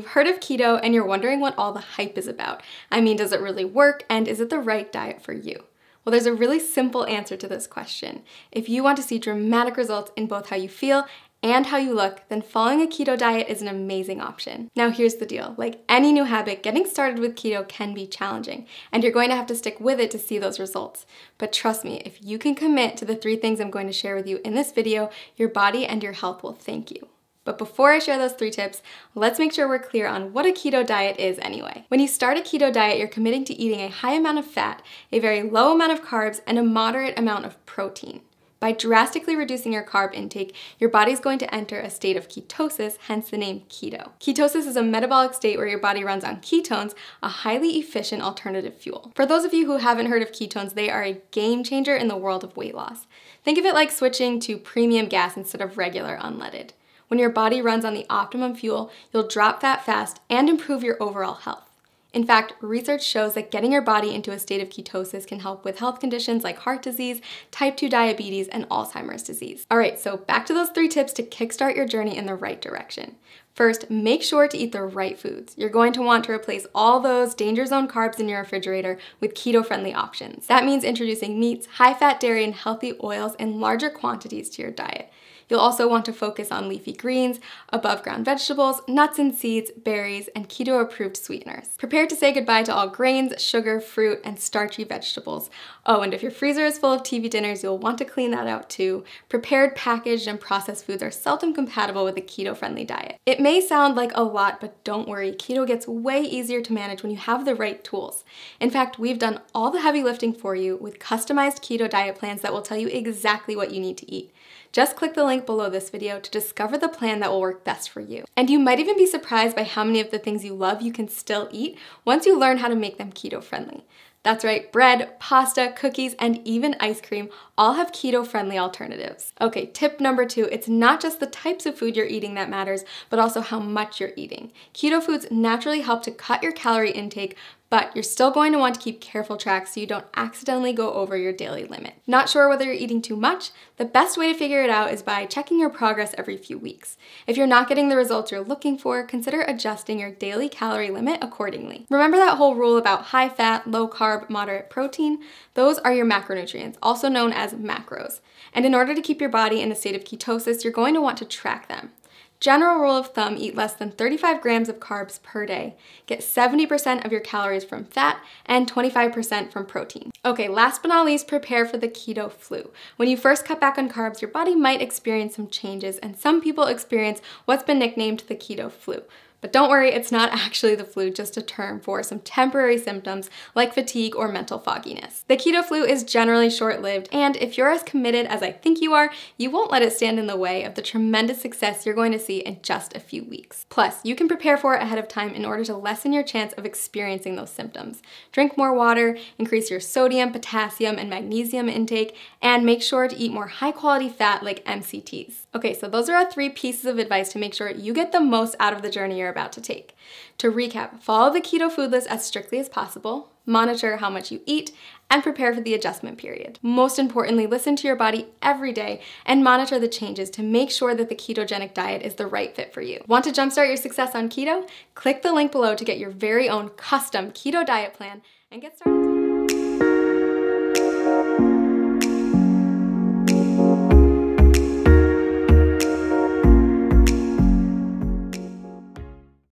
you've heard of keto and you're wondering what all the hype is about. I mean, does it really work, and is it the right diet for you? Well, there's a really simple answer to this question. If you want to see dramatic results in both how you feel and how you look, then following a keto diet is an amazing option. Now here's the deal, like any new habit, getting started with keto can be challenging, and you're going to have to stick with it to see those results. But trust me, if you can commit to the 3 things I'm going to share with you in this video, your body and your health will thank you. But before I share those 3 tips, let's make sure we're clear on what a keto diet is anyway. When you start a keto diet, you're committing to eating a high amount of fat, a very low amount of carbs, and a moderate amount of protein. By drastically reducing your carb intake, your body's going to enter a state of ketosis, hence the name keto. Ketosis is a metabolic state where your body runs on ketones, a highly efficient alternative fuel. For those of you who haven't heard of ketones, they are a game changer in the world of weight loss. Think of it like switching to premium gas instead of regular unleaded. When your body runs on the optimum fuel, you'll drop fat fast and improve your overall health. In fact, research shows that getting your body into a state of ketosis can help with health conditions like heart disease, type 2 diabetes, and Alzheimer's disease. All right, so back to those 3 tips to kickstart your journey in the right direction. First, make sure to eat the right foods. You're going to want to replace all those danger zone carbs in your refrigerator with keto-friendly options. That means introducing meats, high-fat dairy, and healthy oils in larger quantities to your diet. You'll also want to focus on leafy greens, above-ground vegetables, nuts and seeds, berries, and keto-approved sweeteners. Prepare to say goodbye to all grains, sugar, fruit, and starchy vegetables. Oh, and if your freezer is full of TV dinners, you'll want to clean that out too. Prepared, packaged, and processed foods are seldom compatible with a keto-friendly diet. It may sound like a lot, but don't worry, keto gets way easier to manage when you have the right tools. In fact, we've done all the heavy lifting for you with customized keto diet plans that will tell you exactly what you need to eat. Just click the link below this video to discover the plan that will work best for you. And you might even be surprised by how many of the things you love you can still eat once you learn how to make them keto-friendly. That's right, bread, pasta, cookies, and even ice cream all have keto-friendly alternatives. Okay, tip number 2, it's not just the types of food you're eating that matters, but also how much you're eating. Keto foods naturally help to cut your calorie intake, but you're still going to want to keep careful track so you don't accidentally go over your daily limit. Not sure whether you're eating too much? The best way to figure it out is by checking your progress every few weeks. If you're not getting the results you're looking for, consider adjusting your daily calorie limit accordingly. Remember that whole rule about high fat, low carb, moderate protein? Those are your macronutrients, also known as macros. And in order to keep your body in a state of ketosis, you're going to want to track them. General rule of thumb, eat less than 35 grams of carbs per day. Get 70% of your calories from fat and 25% from protein. Okay, last but not least, prepare for the keto flu. When you first cut back on carbs, your body might experience some changes, and some people experience what's been nicknamed the keto flu. But don't worry, it's not actually the flu, just a term for some temporary symptoms like fatigue or mental fogginess. The keto flu is generally short-lived, and if you're as committed as I think you are, you won't let it stand in the way of the tremendous success you're going to see in just a few weeks. Plus, you can prepare for it ahead of time in order to lessen your chance of experiencing those symptoms. Drink more water, increase your sodium, potassium, and magnesium intake, and make sure to eat more high-quality fat like MCTs. Okay, so those are our 3 pieces of advice to make sure you get the most out of the journey you're about to take. To recap, follow the keto food list as strictly as possible, monitor how much you eat, and prepare for the adjustment period. Most importantly, listen to your body every day and monitor the changes to make sure that the ketogenic diet is the right fit for you. Want to jumpstart your success on keto? Click the link below to get your very own custom keto diet plan and get started.